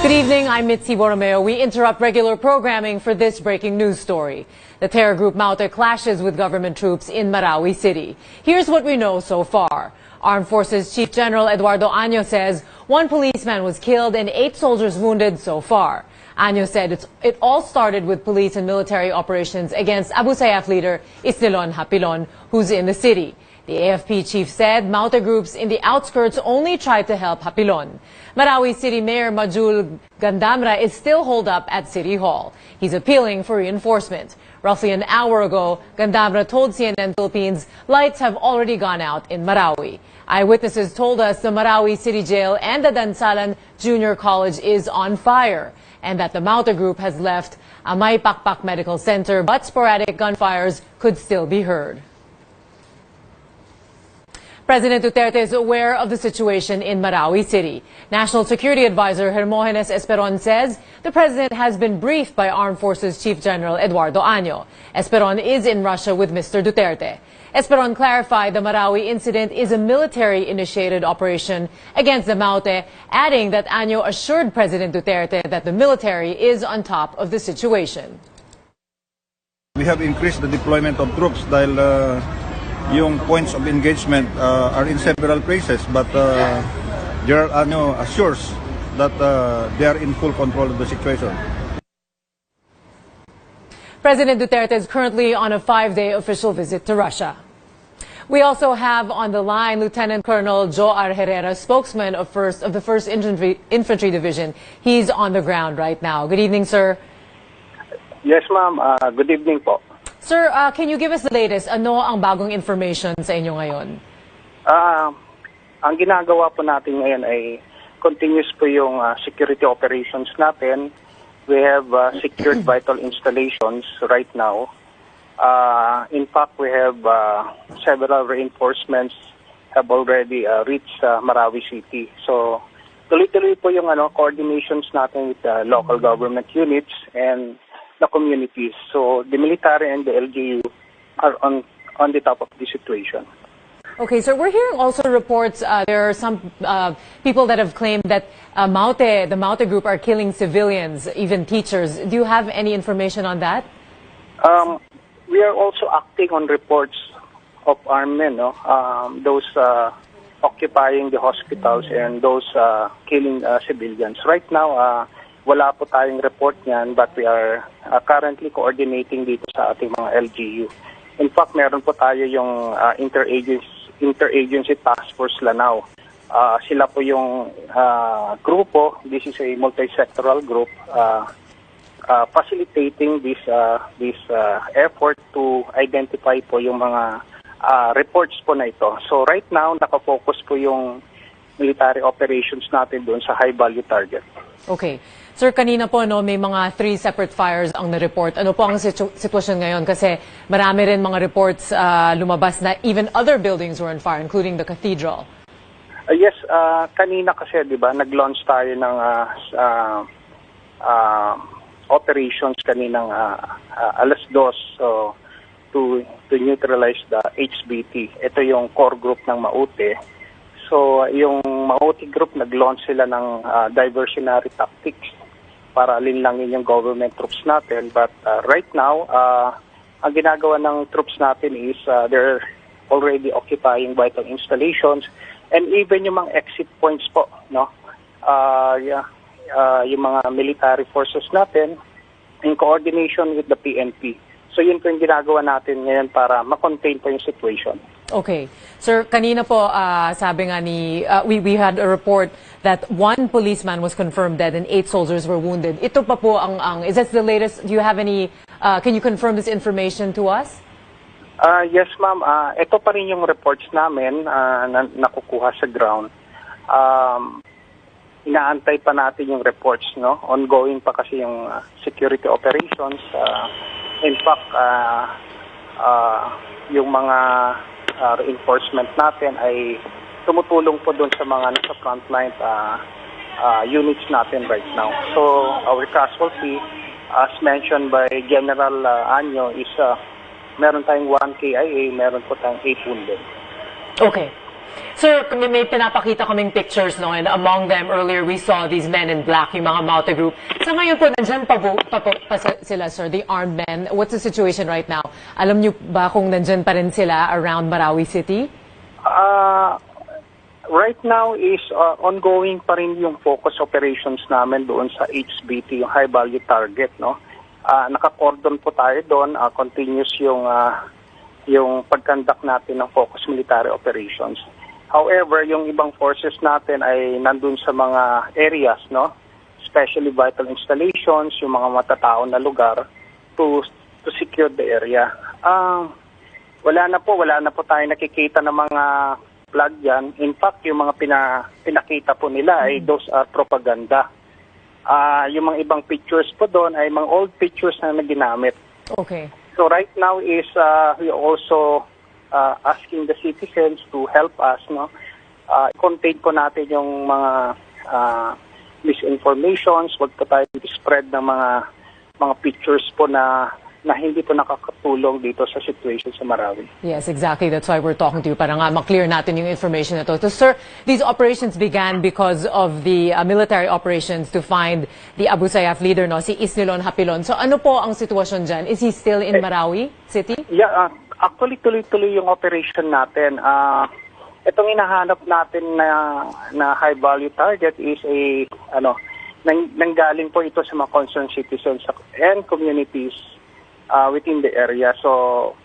Good evening, I'm Mitzi Borromeo. We interrupt regular programming for this breaking news story. The terror group Maute clashes with government troops in Marawi City. Here's what we know so far. Armed Forces Chief General Eduardo Año says 1 policeman was killed and 8 soldiers wounded so far. Año said it all started with police and military operations against Abu Sayyaf leader Isnilon Hapilon, who's in the city. The AFP chief said Maute groups in the outskirts only tried to help Hapilon. Marawi City Mayor Majul Gandamra is still holed up at City Hall. He's appealing for reinforcement. Roughly an hour ago, Gandamra told CNN Philippines lights have already gone out in Marawi. Eyewitnesses told us the Marawi City Jail and the Dansalan Junior College is on fire, and that the Maute group has left Amay Pakpak Medical Center, but sporadic gunfires could still be heard. President Duterte is aware of the situation in Marawi City. National Security Advisor Hermogenes Esperon says the president has been briefed by Armed Forces Chief General Eduardo Año. Esperon is in Russia with Mr. Duterte. Esperon clarified the Marawi incident is a military-initiated operation against the Maute, adding that Año assured President Duterte that the military is on top of the situation. We have increased the deployment of troops dahil yung points of engagement are in several places, but General Año assures that they are in full control of the situation. President Duterte is currently on a 5-day official visit to Russia. We also have on the line Lieutenant Colonel Joar Herrera, spokesman of the 1st Infantry Division. He's on the ground right now. Good evening, sir. Yes, ma'am. Good evening po. Sir, can you give us the latest? Ano ang bagong information sa inyo ngayon? Ang ginagawa po natin ngayon ay continuous po yung security operations natin. We have secured vital installations right now. In fact, we have several reinforcements have already reached Marawi City. So, tuloy-tuloy po yung coordinations natin with local government units and the communities. So the military and the LGU are on the top of the situation. Okay, so we're hearing also reports there are some people that have claimed that the Maute group are killing civilians, even teachers. Do you have any information on that? We are also acting on reports of armed men, those occupying the hospitals and those killing civilians. Right now, wala po tayong report niyan, but we are currently coordinating dito sa ating mga LGU. In fact, meron po tayo yung interagency task force Lanao. Sila po yung grupo. This is a multi-sectoral group facilitating this effort to identify po yung mga reports po na ito. So right now, nakafocus po yung military operations natin doon sa high-value target. Okay. Sir, kanina po may mga 3 separate fires ang na-report. Ano po ang sitwasyon ngayon? Kasi marami rin mga reports lumabas na even other buildings were on fire, including the cathedral. Yes, kanina kasi, di ba, nag-launch tayo ng operations kaninang alas 2 so, to neutralize the HBT. Ito yung core group ng Maute. So, yung Maute group, nag-launch sila ng diversionary tactics para linlangin yung government troops natin. But right now, ang ginagawa ng troops natin is they're already occupying vital installations and even yung mga exit points po, no? Yung mga military forces natin in coordination with the PNP. So yun po yung ginagawa natin ngayon para ma-contain po yung situation. Okay. Sir, kanina po sabi nga we had a report that 1 policeman was confirmed dead and 8 soldiers were wounded. Ito pa po is that the latest? Do you have any, can you confirm this information to us? Yes, ma'am. Ito pa rin yung reports namin na nakukuha sa ground. Inaantay pa natin yung reports, no? Ongoing pa kasi yung security operations. In fact, yung mga reinforcement natin ay tumutulong po doon sa mga nasa frontline units natin right now. So our casualty, as mentioned by General Año, is meron tayong 1 KIA, meron po tayong 8 wounded. Okay. Sir, may pinapakita kaming pictures, no? And among them, earlier we saw these men in black, yung mga Maute group. Sa ngayon po, nandyan pa sila, sir, the armed men. What's the situation right now? Alam niyo ba kung nandyan pa rin sila around Marawi City? Right now is ongoing pa rin yung focus operations namin doon sa HBT, yung high value target, no? Naka-cordon po tayo doon, continuous yung pag-conduct natin ng focus military operations. However, yung ibang forces natin ay nandun sa mga areas, no? Especially vital installations, yung mga matataon na lugar to secure the area. Wala na po tayo nakikita ng mga flag yan. In fact, yung mga pinakita po nila ay those are propaganda. Yung mga ibang pictures po doon ay mga old pictures na ginamit. Okay. So right now is we also asking the citizens to help us, no? Contain po natin yung mga misinformations, wag po tayo spread ng mga pictures po na hindi po nakakatulong dito sa situation sa Marawi. Yes, exactly. That's why we're talking to you, para nga maklear natin yung information na to. So, sir, these operations began because of the military operations to find the Abu Sayyaf leader, no, si Isnilon Hapilon. So, ano po ang sitwasyon dyan? Is he still in Marawi City? Yeah, actually tuloy-tuloy yung operation natin. Itong hinahanap natin na high value target is nanggaling po ito sa mga concerned citizens and communities within the area. So,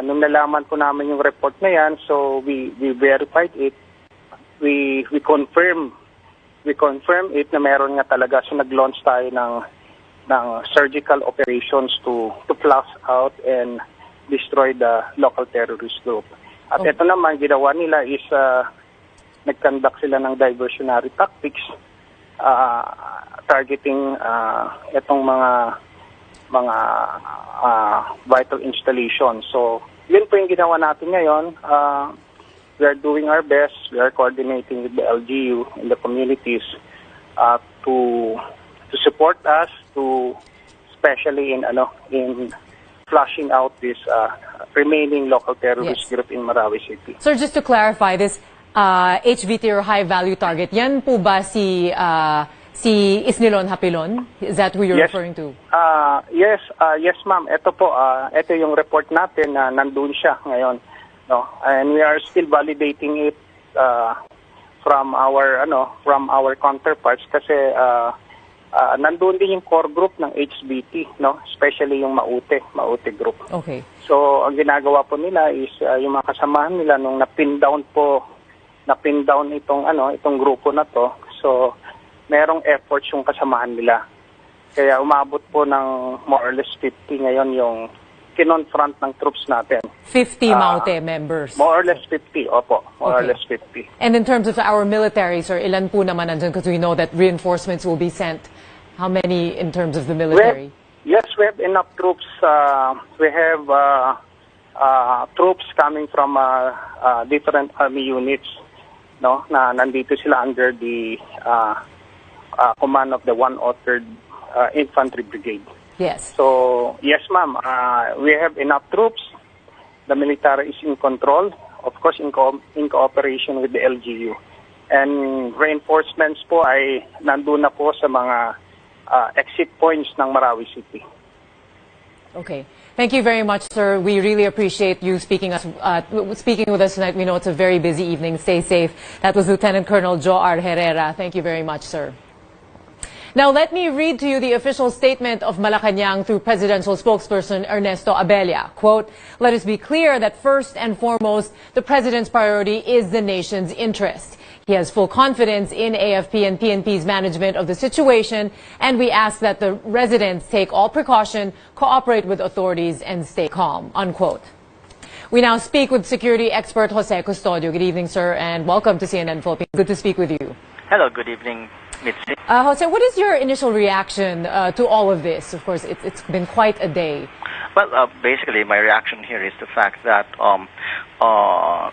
nung nalaman po namin yung report na yan, so we verified it. We confirm it na meron nga talaga. So, nag-launch tayo ng surgical operations to flush out and destroy the local terrorist group. At ito naman, ginawa nila is nag-conduct sila ng diversionary tactics targeting itong mga vital installations. So, yun po yung ginawa natin ngayon. We are doing our best. We are coordinating with the LGU and the communities to support us, especially in flushing out this remaining local terrorist group in Marawi City. Sir, just to clarify, this HVT or high value target, yan po ba si Isnilon Hapilon? Is that who you're referring to? Yes, ma'am. Ito po, ito yung report natin na nandun siya ngayon. No? And we are still validating it from our counterparts kasi nandun din yung core group ng HBT, no? Especially yung Maute group. Okay. So, ang ginagawa po nila is yung mga kasamahan nila nung napin down itong grupo na to. So, merong efforts yung kasamahan nila. Kaya umabot po ng more or less 50 ngayon yung kinonfront ng troops natin. 50 Maute members? More or less 50, opo. More or less 50. And in terms of our military, sir, ilan po naman nandyan? Because we know that reinforcements will be sent. How many in terms of the military? Yes, we have enough troops. We have troops coming from different army units, no? Na nandito sila under the command of the 103rd Infantry Brigade. Yes. So, yes, ma'am. We have enough troops. The military is in control, of course, in cooperation with the LGU. And reinforcements po ay nandun na po sa mga exit points ng Marawi City. Okay. Thank you very much, sir. We really appreciate you speaking with us tonight. We know it's a very busy evening. Stay safe. That was Lieutenant Colonel Joar Herrera. Thank you very much, sir. Now, let me read to you the official statement of Malacanang through presidential spokesperson Ernesto Abella. Quote, "Let us be clear that first and foremost, the president's priority is the nation's interest. He has full confidence in AFP and PNP's management of the situation, and we ask that the residents take all precaution, cooperate with authorities, and stay calm." Unquote. We now speak with security expert Jose Custodio. Good evening, sir, and welcome to CNN Philippines. Good to speak with you. Hello, good evening, Mitzi. Jose, what is your initial reaction to all of this? Of course, it's been quite a day. Well, basically, my reaction here is the fact that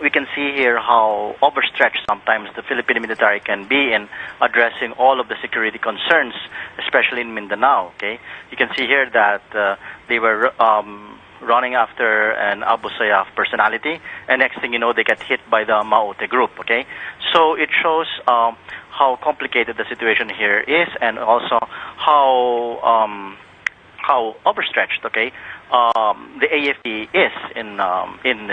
we can see here how overstretched sometimes the Philippine military can be in addressing all of the security concerns, especially in Mindanao. Okay, you can see here that they were running after an Abu Sayyaf personality, and next thing you know, they get hit by the Maute group. Okay, so it shows how complicated the situation here is, and also how overstretched, okay, the AFP is in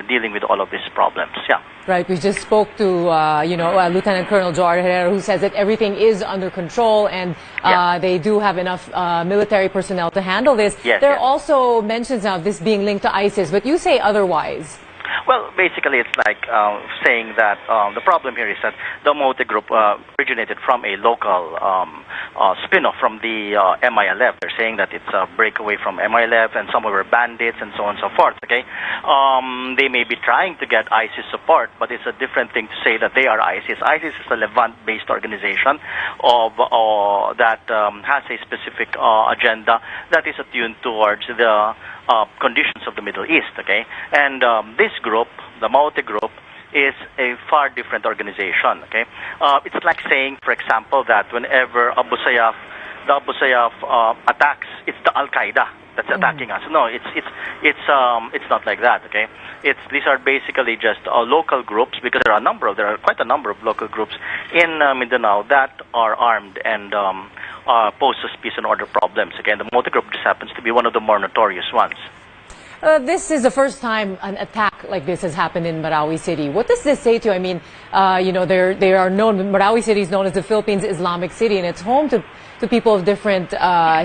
dealing with all of these problems. Yeah. Right. We just spoke to Lieutenant Colonel Giyera, who says that everything is under control, and they do have enough military personnel to handle this. Yes, there are also mentions now of this being linked to ISIS, but you say otherwise. Well, basically, it's like saying that the problem here is that the Maute group originated from a local spin-off from the MILF. They're saying that it's a breakaway from MILF, and some were bandits, and so on and so forth. Okay, they may be trying to get ISIS support, but it's a different thing to say that they are ISIS. ISIS is a Levant-based organization that has a specific agenda that is attuned towards the conditions of the Middle East, okay? And this group, the Maute group, is a far different organization, okay? It's like saying, for example, that whenever the Abu Sayyaf attacks, it's the Al-Qaeda that's attacking us. No, it's not like that, okay? These are basically just local groups, because there are quite a number of local groups in Mindanao that are armed and poses peace and order problems. Again, the Maute group just happens to be one of the more notorious ones. This is the first time an attack like this has happened in Marawi City. What does this say to you? I mean, they are known, Marawi City is known as the Philippines' Islamic city, and it's home to people of different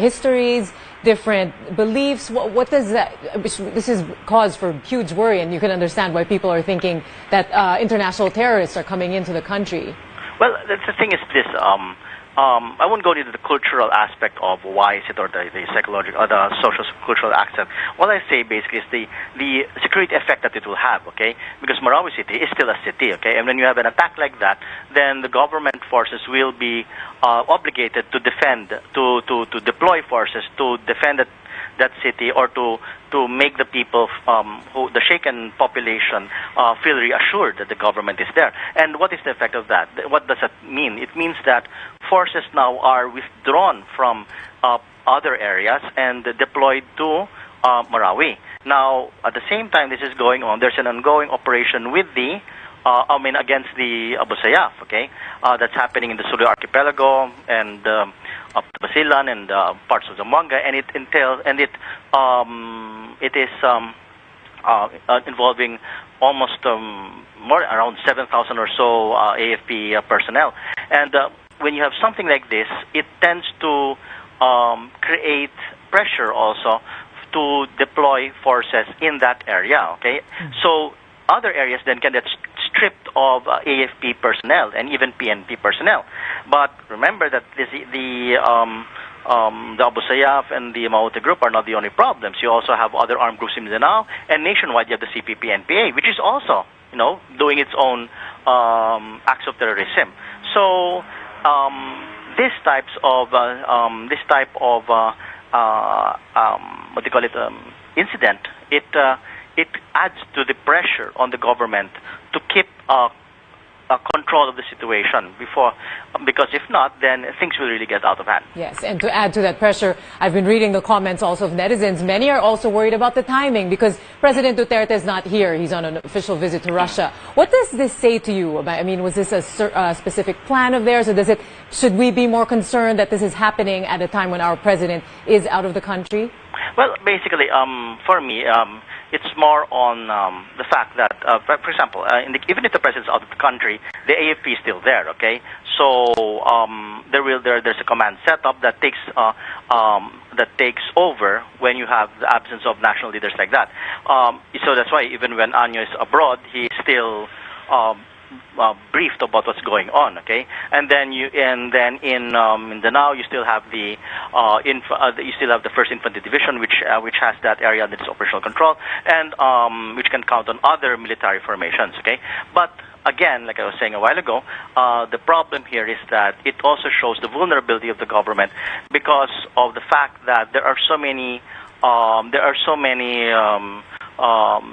histories, different beliefs. What does that, this is cause for huge worry, and you can understand why people are thinking that international terrorists are coming into the country. Well, the thing is this, I won't go into the cultural aspect of why is it, or the psychological or the social cultural aspect. What I say basically is the security effect that it will have, okay? Because Marawi City is still a city, okay? And when you have an attack like that, then the government forces will be obligated to defend, to deploy forces to defend that city, or to make the people, the shaken population, feel reassured that the government is there. And what is the effect of that? What does that mean? It means that forces now are withdrawn from other areas and deployed to Marawi. Now, at the same time this is going on, there's an ongoing operation with against the Abu Sayyaf, okay? That's happening in the Sulu Archipelago and up to Basilan and parts of Zamboanga, and it entails, and it is involving almost around 7,000 or so AFP personnel. And when you have something like this, it tends to create pressure also to deploy forces in that area, okay? So other areas then can get stripped of AFP personnel and even PNP personnel. But remember that the Abu Sayyaf and the Maute group are not the only problems. You also have other armed groups in Mindanao, and nationwide you have the CPP-NPA, which is also, doing its own acts of terrorism. So this type of incident, it adds to the pressure on the government to keep control of the situation because if not, then things will really get out of hand. Yes, and to add to that pressure, I've been reading the comments also of netizens. Many are also worried about the timing because President Duterte is not here. He's on an official visit to Russia. What does this say to you? I mean, was this a specific plan of theirs, or should we be more concerned that this is happening at a time when our president is out of the country? Well, basically, for me, it's more on the fact that, for example, even if the president's out of the country, the AFP is still there. Okay, so there's a command setup that takes over when you have the absence of national leaders like that. So that's why even when Anyo is abroad, he's still briefed about what's going on, okay, and then in Mindanao you still have the First Infantry Division, which has that area under its operational control, and which can count on other military formations, okay. But again, like I was saying a while ago, the problem here is that it also shows the vulnerability of the government because of the fact that there are so many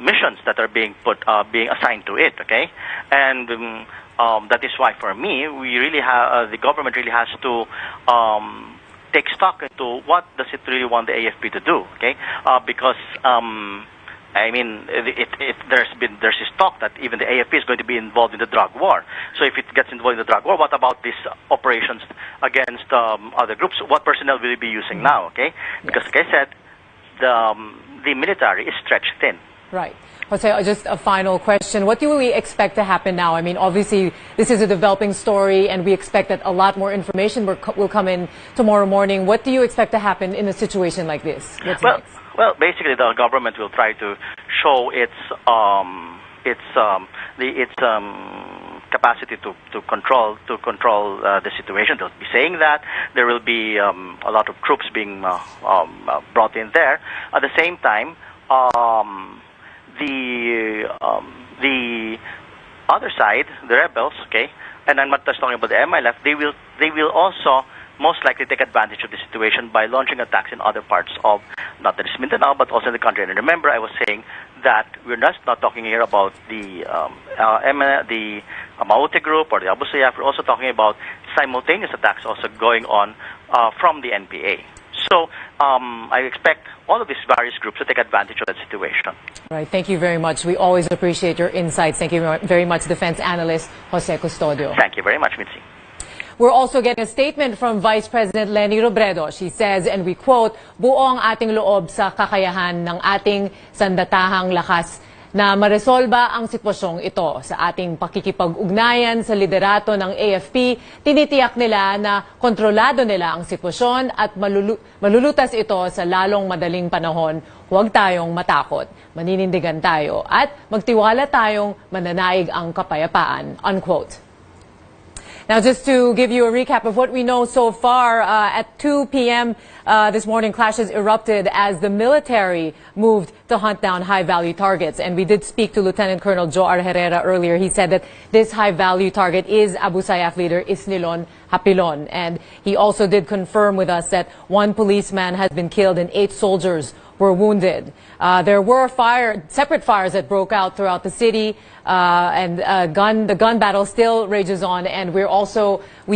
missions that are being assigned to it, okay, and that is why for me the government really has to take stock into what does it really want the AFP to do, okay, because I mean, there's this talk that even the AFP is going to be involved in the drug war. So if it gets involved in the drug war, what about these operations against other groups? What personnel will it be using now? Okay, because like I said, the military is stretched thin. Right. Jose, just a final question. What do we expect to happen now? I mean, obviously, this is a developing story, and we expect that a lot more information will come in tomorrow morning. What do you expect to happen in a situation like this? What's next? Well, basically, the government will try to show its capacity to control the situation. They'll be saying that there will be a lot of troops being brought in there. At the same time, the other side, the rebels, okay, and I'm not just talking about the MILF, they will also most likely take advantage of the situation by launching attacks in other parts of not just Mindanao but also in the country. And remember, I was saying that we're not talking here about the Maute group or the Abu Sayyaf. We're also talking about simultaneous attacks also going on from the NPA. So I expect all of these various groups to take advantage of that situation. Right. Thank you very much. We always appreciate your insights. Thank you very much, Defense Analyst Jose Custodio. Thank you very much, Mitzi. We're also getting a statement from Vice President Leni Robredo. She says, and we quote, "Buo ang ating loob sa kakayahan ng ating sandatahang lakas na maresolba ang sitwasyong ito. Sa ating pakikipag-ugnayan sa liderato ng AFP, tinitiyak nila na kontrolado nila ang sitwasyon at malulutas ito sa lalong madaling panahon. Huwag tayong matakot. Maninindigan tayo at magtiwala tayong mananaig ang kapayapaan." Unquote. Now, just to give you a recap of what we know so far, at 2 p.m. This morning, clashes erupted as the military moved to hunt down high-value targets. And we did speak to Lieutenant Colonel Joar Herrera earlier. He said that this high-value target is Abu Sayyaf leader Isnilon Hapilon. And he also did confirm with us that 1 policeman has been killed and 8 soldiers were wounded. There were separate fires that broke out throughout the city, and the gun battle still rages on. And we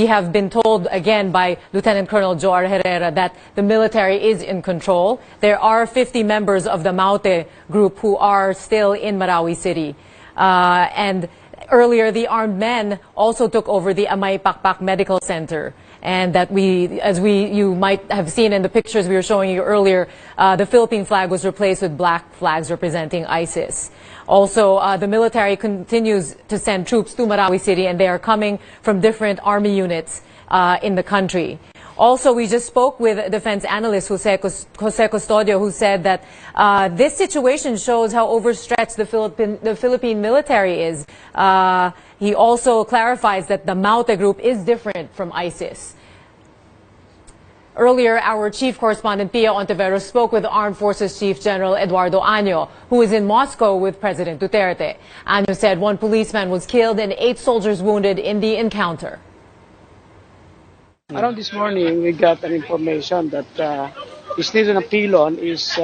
have been told again by Lieutenant Colonel Joar Herrera that the military is in control. There are 50 members of the Maute group who are still in Marawi City. And earlier, the armed men also took over the Amay Pakpak Medical Center. And that you might have seen in the pictures we were showing you earlier, the Philippine flag was replaced with black flags representing ISIS. Also, the military continues to send troops to Marawi City, and they are coming from different army units in the country. Also, we just spoke with defense analyst Jose Custodio, who said that this situation shows how overstretched the Philippine military is. He also clarifies that the Maute group is different from ISIS. Earlier, our chief correspondent Pia Ontiveros spoke with Armed Forces Chief General Eduardo Año, who is in Moscow with President Duterte. Año said 1 policeman was killed and 8 soldiers wounded in the encounter. Around this morning, we got an information that Isnilon Hapilon is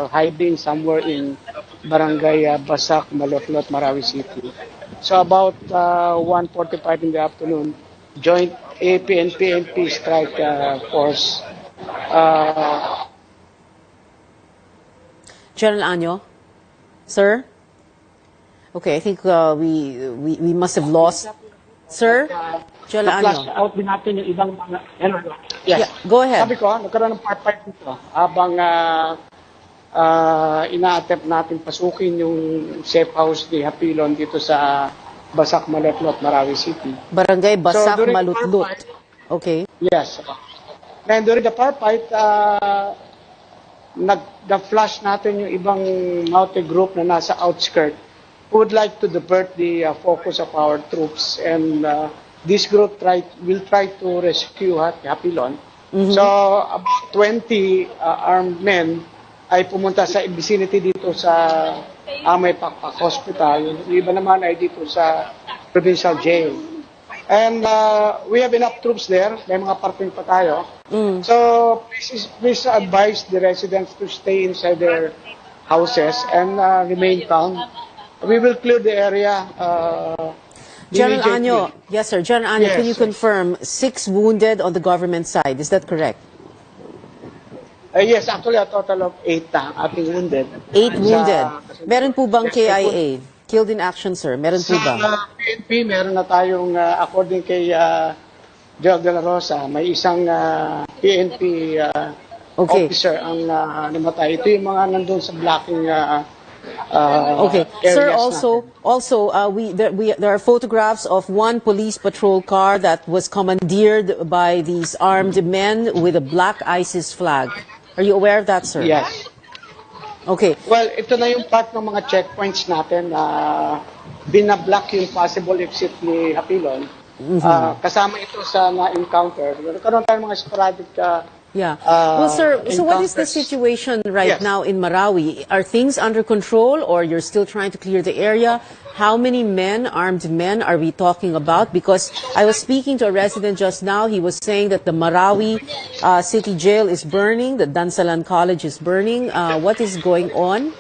hiding somewhere in Barangay Basak, Malotlot, Marawi City. So about 1:45 in the afternoon, joint AP and PNP strike force. General Año, sir? Okay, I think we must have lost. Sir? General Flash Año. out din natin yung ibang mga... Yes. Yeah, go ahead. Sabi ko, nagkaroon ng part-fight dito habang ina-attempt natin pasukin yung safe house ni Hapilon dito sa Basak, Malotlot, Marawi City. Barangay Basak, during Malutlot. Okay. Yes. And during the firefight, nag-flash natin yung ibang Maute group na nasa outskirt who would like to divert the focus of our troops. And this group will try to rescue Hapilon. So about 20 armed men ay pumunta sa vicinity dito sa Amay Pakpak Hospital. Yung iba naman ay dito sa provincial jail. And we have enough troops there. May mga parking pa tayo. So please advise the residents to stay inside their houses and remain calm. We will clear the area. General Año, yes sir, General Año, Yes, can you confirm 6 wounded on the government side? Is that correct? Yes, actually a total of 8 ang ating wounded. 8 wounded. Sa- Meron po bang KIA? Killed in action, sir. Meron po ba? Sa PNP, meron na tayong, according kay Joel De La Rosa, may isang PNP Okay. officer ang namatay. Ito yung mga nandun sa blocking Okay, areas sir. natin. Also, there are photographs of one police patrol car that was commandeered by these armed men with a black ISIS flag. Are you aware of that, sir? Yes. Okay. Well, ito na yung part ng mga checkpoints natin na binablock yung possible exit ni Hapilon. Kasama ito sa na-encounter. Nagkaroon tayo ng mga sporadic Yeah. Well, sir, so what is the encounters. situation right Yes. now in Marawi? Are things under control, or you're still trying to clear the area? How many men, armed men, are we talking about? Because I was speaking to a resident just now. He was saying that the Marawi city jail is burning, the Dansalan College is burning. What is going on?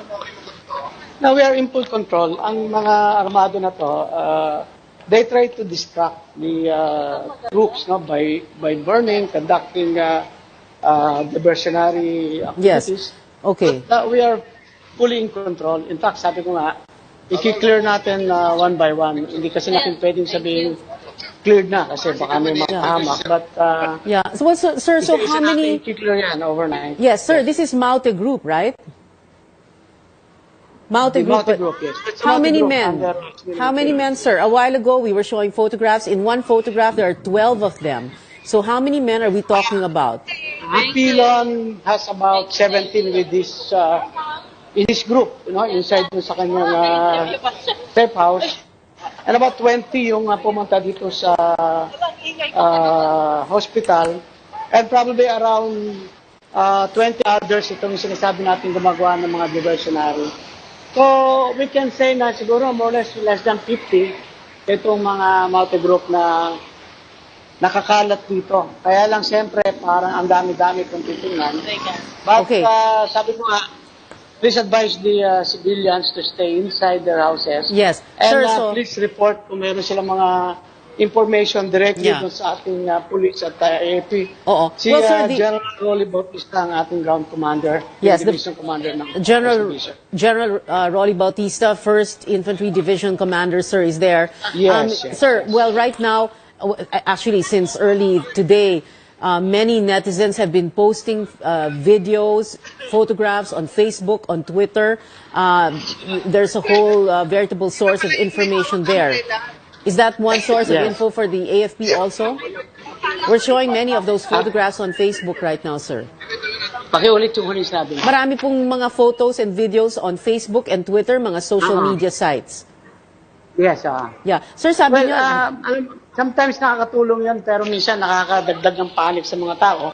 Now, we are in full control. Ang mga armado na to, they try to distract the troops, no, by burning, conducting diversionary activities. Yes. Okay. But, we are fully in control. In fact, sabi ko nga, i-clear natin one by one. Hindi kasi natin pwedeng sabihin cleared na kasi baka may makahamak. But Yeah. So, sir, so isa how many? natin i-clear yan overnight. Yes, sir. This is Maute Group, right? Maute The Group. Maute Group, yes. It's How Maute many Group men? under- How many men, sir? A while ago, we were showing photographs. In one photograph, there are 12 of them. So how many men are we talking about? Pilon has about 17 with this in his group, you know, inside dun sa kanyang safe house. And about 20 yung pumunta dito sa hospital. And probably around 20 others itong sinasabi natin gumagawa ng mga diversionary. So we can say na siguro more or less than 50 itong mga multi-group na nakakalat dito. Kaya lang siyempre parang ang dami-dami kung titingnan. But Okay. sabi ko nga, please advise the civilians to stay inside their houses. Yes. And Sir, so- please report kung meron silang mga information directly Yeah. dun sa ating police at AFP. Oo. Si Well, sir, General Rolly Bautista ang ating ground commander. Yes, yung division commander ng General Rolly Bautista, 1st Infantry Division Commander, sir, is there. Yes, yes, Sir, yes. well, right now, actually, since early today, many netizens have been posting videos, photographs on Facebook, on Twitter. There's a whole veritable source of information there. Is that one source of Yes. info for the AFP also? We're showing many of those photographs on Facebook right now, sir. Pakiulit yung huling sabi. Marami pong mga photos and videos on Facebook and Twitter, mga social media sites. Yes, Yeah. Sir, sabi well, niyo, sometimes nakakatulong yan pero minsan nakakadagdag ng panic sa mga tao.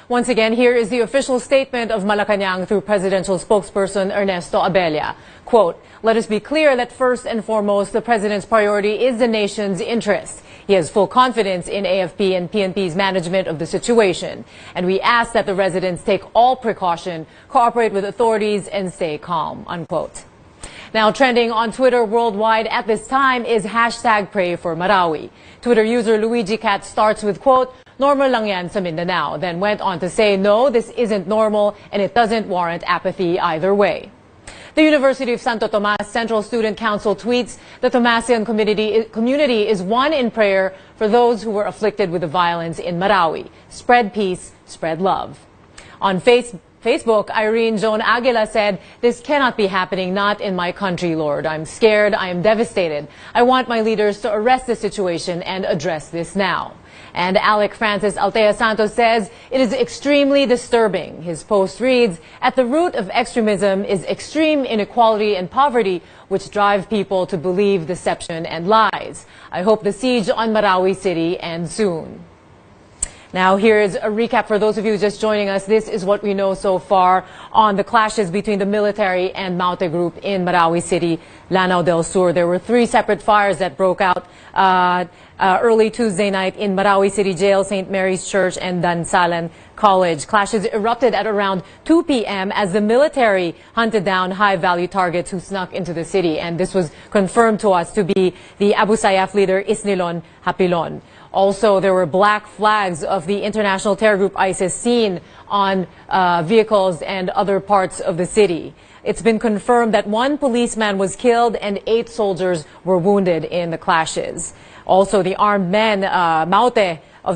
Once again, here is the official statement of Malacanang through presidential spokesperson Ernesto Abella. Quote, "Let us be clear that first and foremost, the president's priority is the nation's interest. He has full confidence in AFP and PNP's management of the situation. And we ask that the residents take all precaution, cooperate with authorities, and stay calm," unquote. Now, trending on Twitter worldwide at this time is hashtag Pray for Marawi. Twitter user Luigi Cat starts with, quote, "Normal lang yan sa Mindanao," then went on to say, "No, this isn't normal and it doesn't warrant apathy either way." The University of Santo Tomas Central Student Council tweets, "The Tomasian community is one in prayer for those who were afflicted with the violence in Marawi. Spread peace, spread love." On Facebook, Irene Joan Aguila said, "This cannot be happening, not in my country, Lord. I'm scared, I am devastated. I want my leaders to arrest the situation and address this now." And Alec Francis Altea Santos says, "It is extremely disturbing." His post reads, "At the root of extremism is extreme inequality and poverty, which drive people to believe deception and lies. I hope the siege on Marawi City ends soon." Now, here is a recap for those of you just joining us. This is what we know so far on the clashes between the military and Maute Group in Marawi City, Lanao del Sur. There were 3 separate fires that broke out early Tuesday night in Marawi City Jail, St. Mary's Church, and Dansalan College. Clashes erupted at around 2 p.m. as the military hunted down high-value targets who snuck into the city. And this was confirmed to us to be the Abu Sayyaf leader, Isnilon Hapilon. Also, there were black flags of the international terror group ISIS seen on vehicles and other parts of the city. It's been confirmed that 1 policeman was killed and 8 soldiers were wounded in the clashes. Also, the armed men,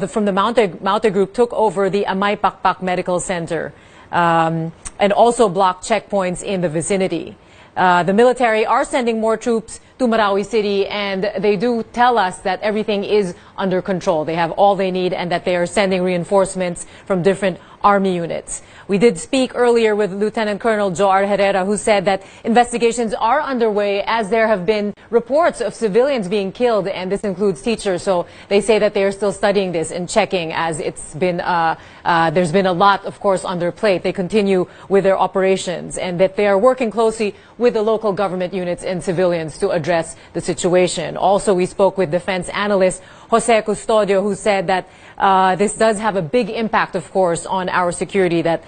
from the Maute group took over the Amay Pakpak Medical Center and also blocked checkpoints in the vicinity. The military are sending more troops to Marawi City, and they do tell us that everything is under control. They have all they need and that they are sending reinforcements from different army units. We did speak earlier with Lieutenant Colonel Joar Herrera, who said that investigations are underway as there have been reports of civilians being killed, and this includes teachers. So they say that they are still studying this and checking as it's been, there's been a lot, of course, on their plate. They continue with their operations and that they are working closely with the local government units and civilians to address the situation. Also, we spoke with defense analyst Jose Custodio, who said that this does have a big impact, of course, on our security, that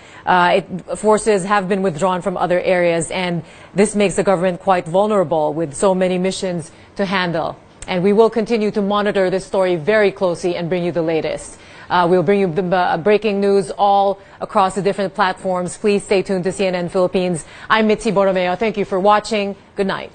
forces have been withdrawn from other areas, and this makes the government quite vulnerable with so many missions to handle. And we will continue to monitor this story very closely and bring you the latest. We'll bring you the breaking news all across the different platforms. Please stay tuned to CNN Philippines. I'm Mitzi Borromeo. Thank you for watching. Good night.